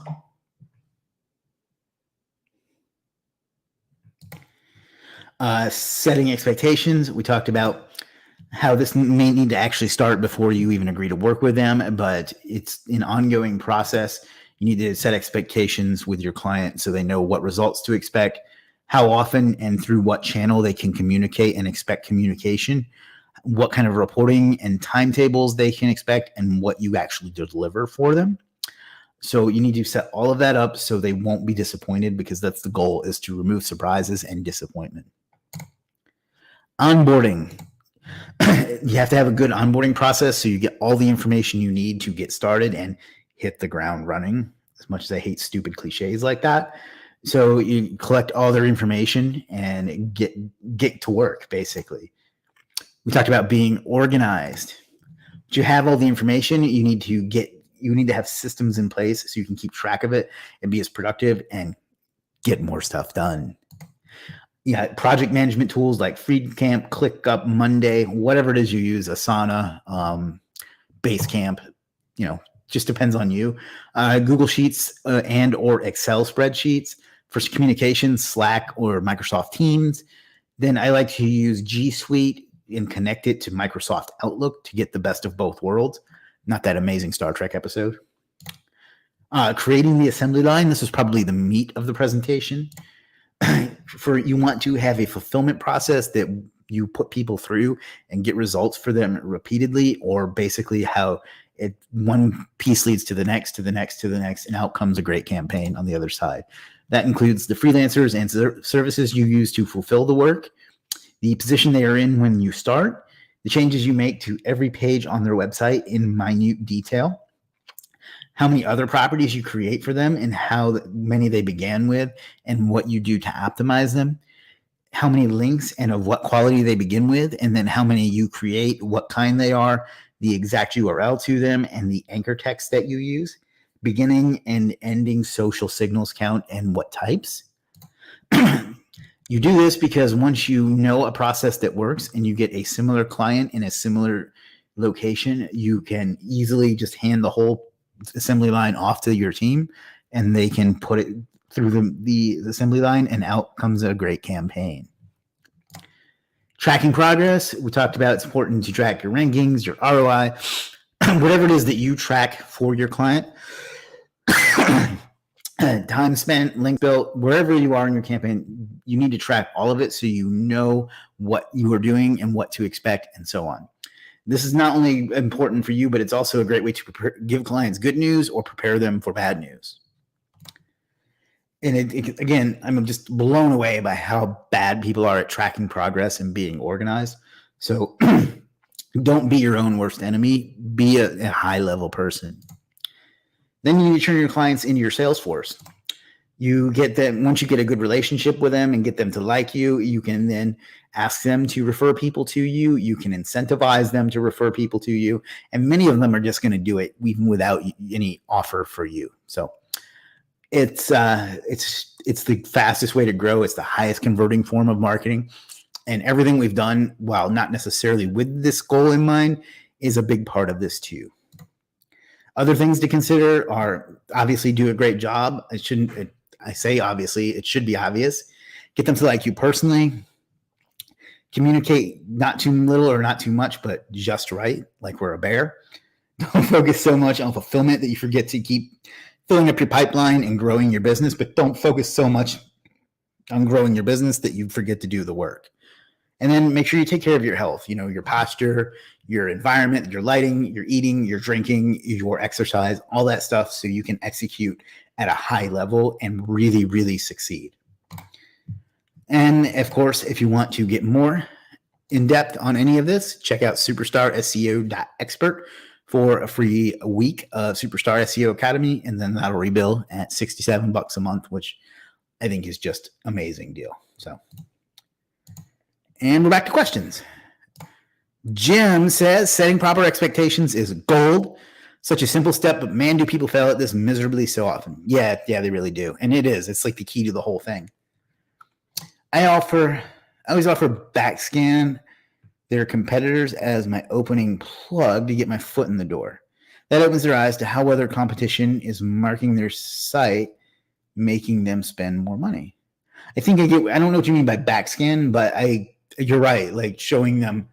Setting expectations. We talked about how this may need to actually start before you even agree to work with them, but it's an ongoing process. You need to set expectations with your client so they know what results to expect, how often and through what channel they can communicate and expect communication, what kind of reporting and timetables they can expect, and what you actually deliver for them. So you need to set all of that up so they won't be disappointed, because that's the goal, is to remove surprises and disappointment. Onboarding. You have to have a good onboarding process so you get all the information you need to get started and hit the ground running, as much as I hate stupid cliches like that. So you collect all their information and get to work, basically. We talked about being organized. But you have all the information, you need to have systems in place so you can keep track of it and be as productive and get more stuff done. Yeah, project management tools like Freecamp, ClickUp, Monday, whatever it is you use, Asana, Basecamp, just depends on you. Google Sheets and or Excel spreadsheets. For communications, Slack or Microsoft Teams. Then I like to use G Suite and connect it to Microsoft Outlook to get the best of both worlds. Not that amazing Star Trek episode. Creating the assembly line. This was probably the meat of the presentation. You want to have a fulfillment process that you put people through and get results for them repeatedly, or basically how one piece leads to the next, to the next, to the next, and out comes a great campaign on the other side. That includes the freelancers and services you use to fulfill the work, the position they are in when you start, the changes you make to every page on their website in minute detail, how many other properties you create for them and how many they began with and what you do to optimize them, how many links and of what quality they begin with, and then how many you create, what kind they are, the exact URL to them, and the anchor text that you use, beginning and ending social signals count, and what types. You do this because once you know a process that works and you get a similar client in a similar location, you can easily just hand the whole assembly line off to your team and they can put it through the assembly line, and out comes a great campaign. Tracking progress. We talked about it's important to track your rankings, your ROI, whatever it is that you track for your client. Time spent, link built, wherever you are in your campaign, you need to track all of it so you know what you are doing and what to expect and so on. This is not only important for you, but it's also a great way to give clients good news or prepare them for bad news. And again, I'm just blown away by how bad people are at tracking progress and being organized. So don't be your own worst enemy. Be a high-level person. Then you need to turn your clients into your sales force. You get them, once you get a good relationship with them and get them to like you, you can then ask them to refer people to you. You can incentivize them to refer people to you. And many of them are just going to do it even without any offer for you. So it's the fastest way to grow. It's the highest converting form of marketing. And everything we've done, while not necessarily with this goal in mind, is a big part of this too. Other things to consider are obviously do a great job. I say obviously, it should be obvious. Get them to like you personally. Communicate not too little or not too much, but just right, like we're a bear. Don't focus so much on fulfillment that you forget to keep filling up your pipeline and growing your business, but don't focus so much on growing your business that you forget to do the work. And then make sure you take care of your health, your posture, your environment, your lighting, your eating, your drinking, your exercise, all that stuff, so you can execute at a high level and really, really succeed. And of course, if you want to get more in depth on any of this, check out superstarseo.expert for a free week of Superstar SEO Academy, and then that'll rebill at $67 a month, which I think is just amazing deal. So. And we're back to questions. Jim says, setting proper expectations is gold. Such a simple step, but man, do people fail at this miserably so often. Yeah, they really do. And it is. It's like the key to the whole thing. I always offer backscan their competitors as my opening plug to get my foot in the door. That opens their eyes to how well their competition is marking their site, making them spend more money. I don't know what you mean by backscan, but you're right. Like showing them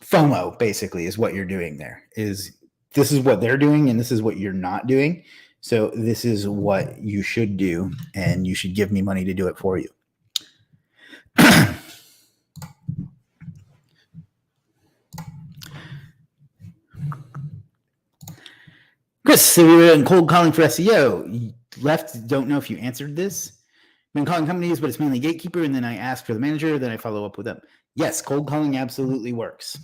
FOMO basically is what you're doing there. This is what they're doing and this is what you're not doing. So this is what you should do and you should give me money to do it for you. Chris, so we were in cold calling for SEO. Left, don't know if you answered this. Been calling companies, but it's mainly gatekeeper, and then I ask for the manager, then I follow up with them. Yes, cold calling absolutely works.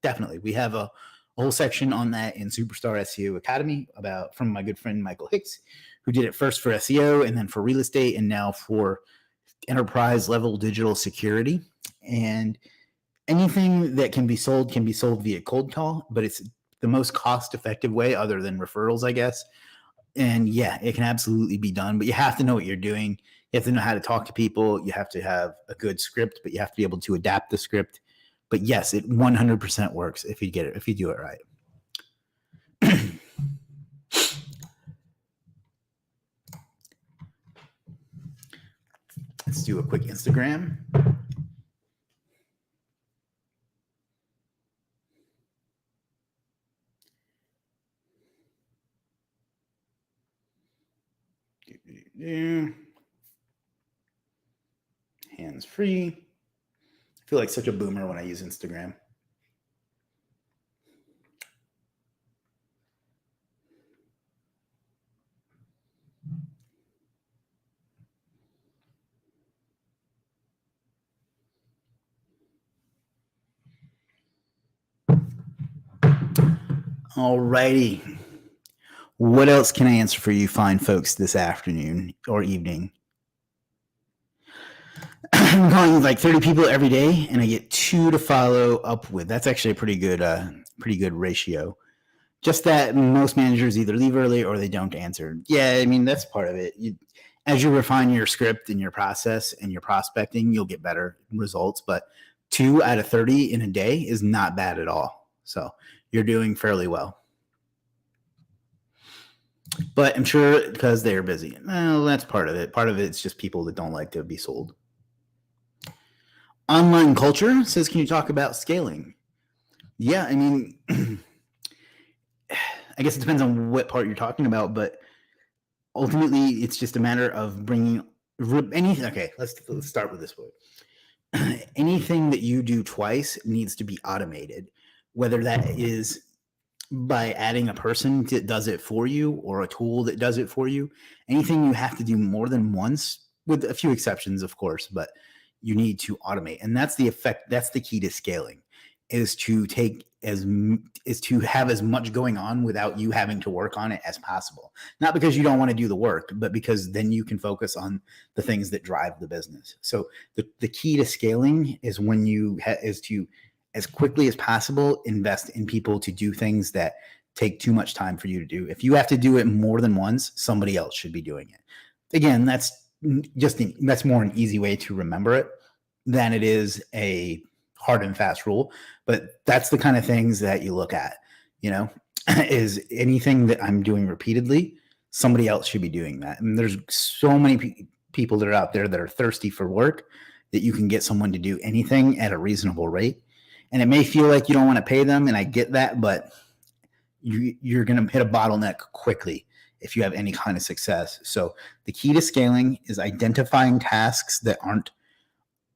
Definitely. We have a whole section on that in Superstar SEO Academy from my good friend Michael Hicks, who did it first for SEO and then for real estate and now for enterprise level digital security. And anything that can be sold via cold call, but it's the most cost-effective way other than referrals, I guess. And yeah, it can absolutely be done, but you have to know what you're doing. You have to know how to talk to people. You have to have a good script, but you have to be able to adapt the script. But yes, it 100% works if you do it right. Let's do a quick Instagram. Hands free. feel like such a boomer when I use Instagram. All righty. What else can I answer for you fine folks this afternoon or evening? I'm calling like 30 people every day, and I get 2 to follow up with. That's actually a pretty good ratio. Just that most managers either leave early or they don't answer. Yeah, I mean, that's part of it. As you refine your script and your process and your prospecting, you'll get better results. But 2 out of 30 in a day is not bad at all. So you're doing fairly well. But I'm sure because they're busy. Well, that's part of it. Part of it's just people that don't like to be sold. Online culture says, can you talk about scaling? Yeah, I mean, I guess it depends on what part you're talking about, but ultimately it's just a matter of bringing anything. Okay, let's start with this one. Anything that you do twice needs to be automated, whether that is by adding a person that does it for you or a tool that does it for you. Anything you have to do more than once, with a few exceptions, of course, but you need to automate. And that's the effect. That's the key to scaling, is to have as much going on without you having to work on it as possible. Not because you don't want to do the work, but because then you can focus on the things that drive the business. So the key to scaling is when is to, as quickly as possible, invest in people to do things that take too much time for you to do. If you have to do it more than once, somebody else should be doing it. Again, that's more an easy way to remember it than it is a hard and fast rule. But that's the kind of things that you look at, is anything that I'm doing repeatedly, somebody else should be doing that. And there's so many people that are out there that are thirsty for work that you can get someone to do anything at a reasonable rate. And it may feel like you don't want to pay them, and I get that, but you're going to hit a bottleneck quickly if you have any kind of success. So the key to scaling is identifying tasks that aren't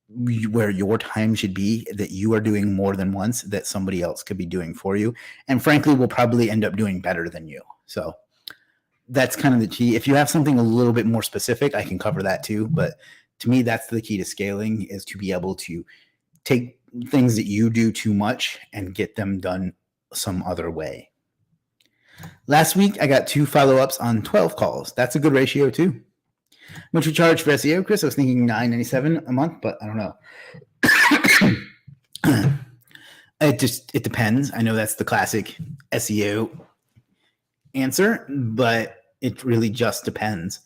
where your time should be, that you are doing more than once, that somebody else could be doing for you, and frankly will probably end up doing better than you. So that's kind of the key. If you have something a little bit more specific, I can cover that too. But to me, that's the key to scaling, is to be able to take things that you do too much and get them done some other way. Last week, I got 2 follow-ups on 12 calls. That's a good ratio too. Much we charge for SEO, Chris? I was thinking $9.97 a month, but I don't know. It depends. I know that's the classic SEO answer, but it really just depends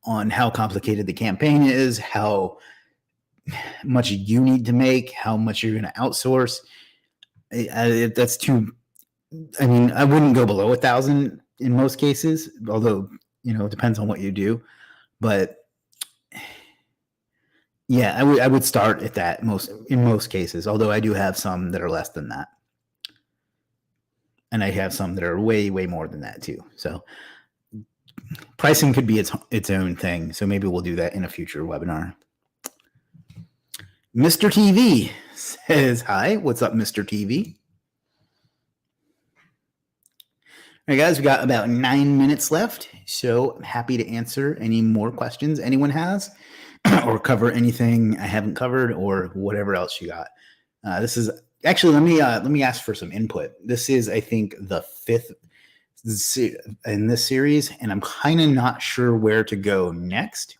on how complicated the campaign is, how much you need to make, how much you're going to outsource. That's too. I mean, I wouldn't go below 1,000 in most cases, although it depends on what you do. But yeah, I would start at that in most cases. Although I do have some that are less than that, and I have some that are way more than that too. So pricing could be its own thing. So maybe we'll do that in a future webinar. Mr. TV says, hi, what's up, Mr. TV? All right, guys, we got about 9 minutes left, so I'm happy to answer any more questions anyone has, or cover anything I haven't covered, or whatever else you got. This is actually, let me ask for some input. This is, I think, the 5th in this series, and I'm kind of not sure where to go next.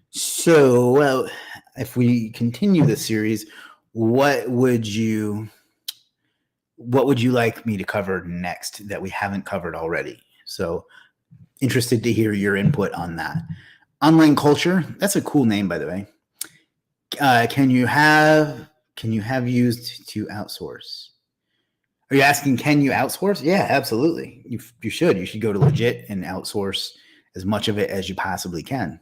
So, if we continue this series, what would you like me to cover next that we haven't covered already? So interested to hear your input on that. Online culture, that's a cool name, by the way. Can you have used to outsource? Are you asking, can you outsource? Yeah, absolutely. You should. You should go to Legiit and outsource as much of it as you possibly can.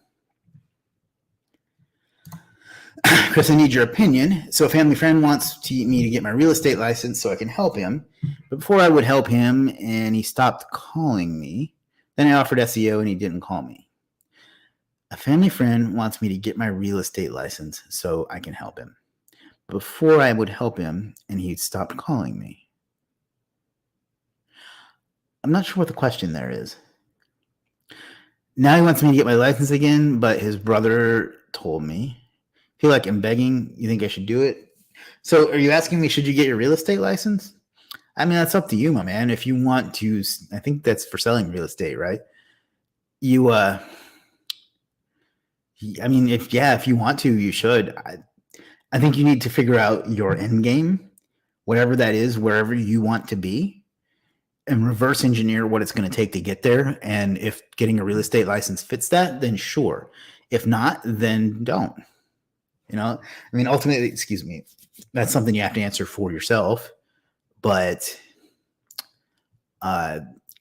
Chris, I need your opinion. So a family friend wants me to get my real estate license so I can help him. But before I would help him, and he stopped calling me, then I offered SEO and he didn't call me. A family friend wants me to get my real estate license so I can help him. before I would help him, and he stopped calling me. I'm not sure what the question there is. Now he wants me to get my license again, but his brother told me. I feel like I'm begging. You think I should do it? So are you asking me, should you get your real estate license? I mean, that's up to you, my man. If you want to, I think that's for selling real estate, right? I mean, if you want to, you should. I think you need to figure out your end game, whatever that is, wherever you want to be, and reverse engineer what it's going to take to get there. And if getting a real estate license fits that, then sure. If not, then don't. I mean, ultimately, excuse me, that's something you have to answer for yourself. But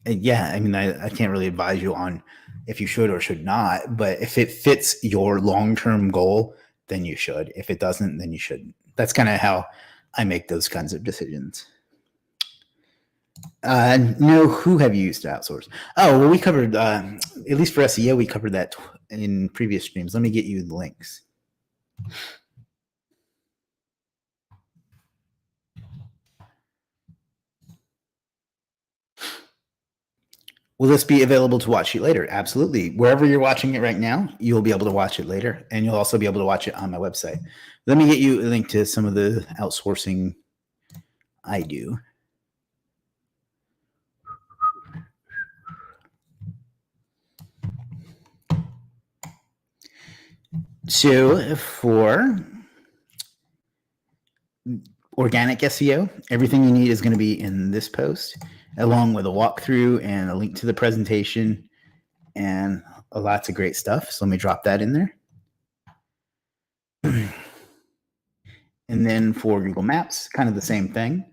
yeah, I mean, I can't really advise you on if you should or should not. But if it fits your long-term goal, then you should. If it doesn't, then you shouldn't. That's kind of how I make those kinds of decisions. No, who have you used to outsource? Oh, well, we covered, at least for SEO, we covered that in previous streams. Let me get you the links. Will this be available to watch it later? Absolutely. Wherever you're watching it right now, you'll be able to watch it later, and you'll also be able to watch it on my website. Let me get you a link to some of the outsourcing I do. So for organic SEO, everything you need is going to be in this post, along with a walkthrough and a link to the presentation and lots of great stuff. So let me drop that in there. And then for Google Maps, kind of the same thing.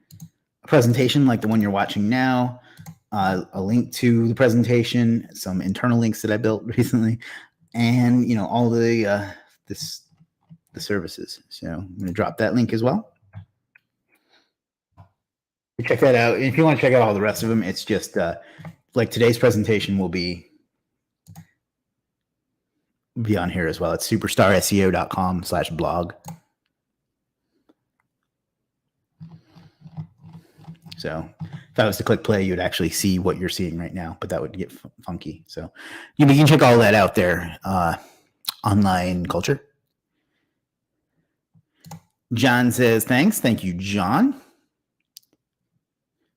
A presentation like the one you're watching now, a link to the presentation, some internal links that I built recently, and all the the services. So I'm going to drop that link as well. Check that out. If you want to check out all the rest of them, it's just like today's presentation will be on here as well. It's superstarseo.com/blog. So if I was to click play, you'd actually see what you're seeing right now, but that would get funky. So you can check all that out there. Online culture. John says, thanks. Thank you, John.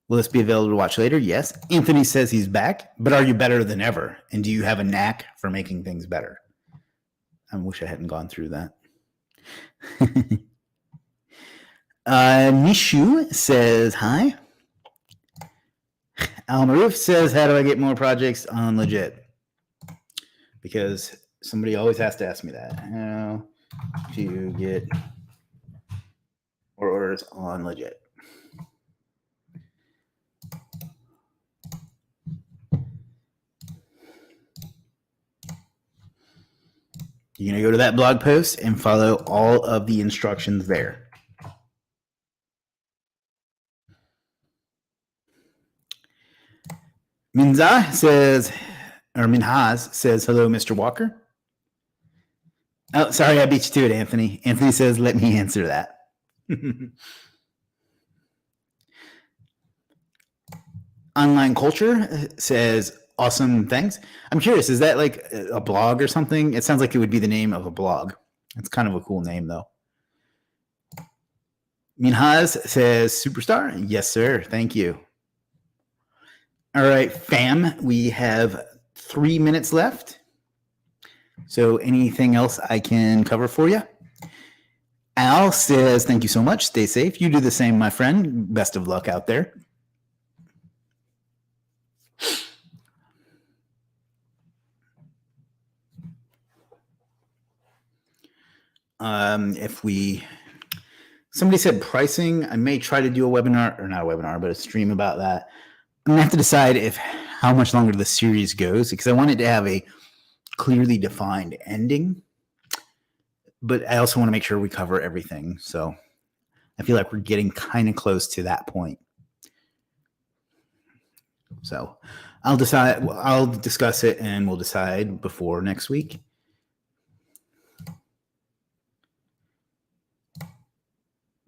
Will this be available to watch later? Yes. Anthony says he's back, but are you better than ever? And do you have a knack for making things better? I wish I hadn't gone through that. Nishu says, hi. Al Maroof says, how do I get more projects on Legiit? Because somebody always has to ask me that. How do you get more orders on Legiit? You're going to go to that blog post and follow all of the instructions there. Minhaz says, hello, Mr. Walker. Oh, sorry, I beat you to it, Anthony. Anthony says, let me answer that. Online Culture says, awesome, thanks. I'm curious, is that like a blog or something? It sounds like it would be the name of a blog. It's kind of a cool name, though. Minhaz says, superstar. Yes, sir. Thank you. All right, fam, we have 3 minutes left. So anything else I can cover for you? Al says, thank you so much. Stay safe. You do the same, my friend. Best of luck out there. Somebody said pricing, I may try to do a webinar, or not a webinar, but a stream about that. I'm going to have to decide how much longer the series goes, because I want it to have a clearly defined ending, but I also want to make sure we cover everything. So I feel like we're getting kind of close to that point. So I'll discuss it, and we'll decide before next week.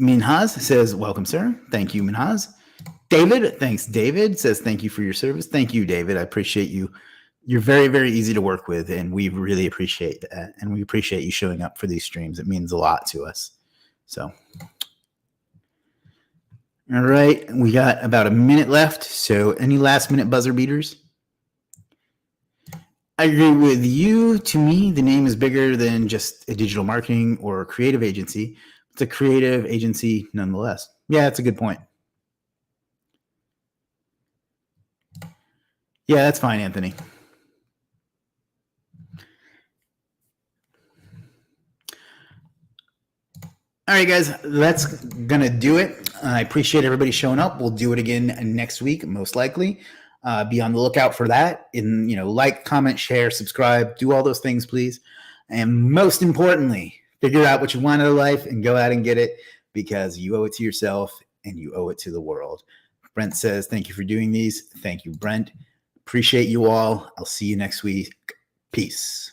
Minhaz says, welcome, sir. Thank you, Minhaz. David, thanks. David says, thank you for your service. Thank you, David. I appreciate you. You're very, very easy to work with, and we really appreciate that. And we appreciate you showing up for these streams. It means a lot to us. So, all right, we got about a minute left. So, any last minute buzzer beaters? I agree with you. To me, the name is bigger than just a digital marketing or a creative agency. It's a creative agency nonetheless. Yeah, that's a good point. Yeah, that's fine, Anthony. All right, guys, that's going to do it. I appreciate everybody showing up. We'll do it again next week, most likely. Be on the lookout for that. And, like, comment, share, subscribe, do all those things, please. And most importantly, figure out what you want out of life and go out and get it, because you owe it to yourself and you owe it to the world. Brent says, thank you for doing these. Thank you, Brent. Appreciate you all. I'll see you next week. Peace.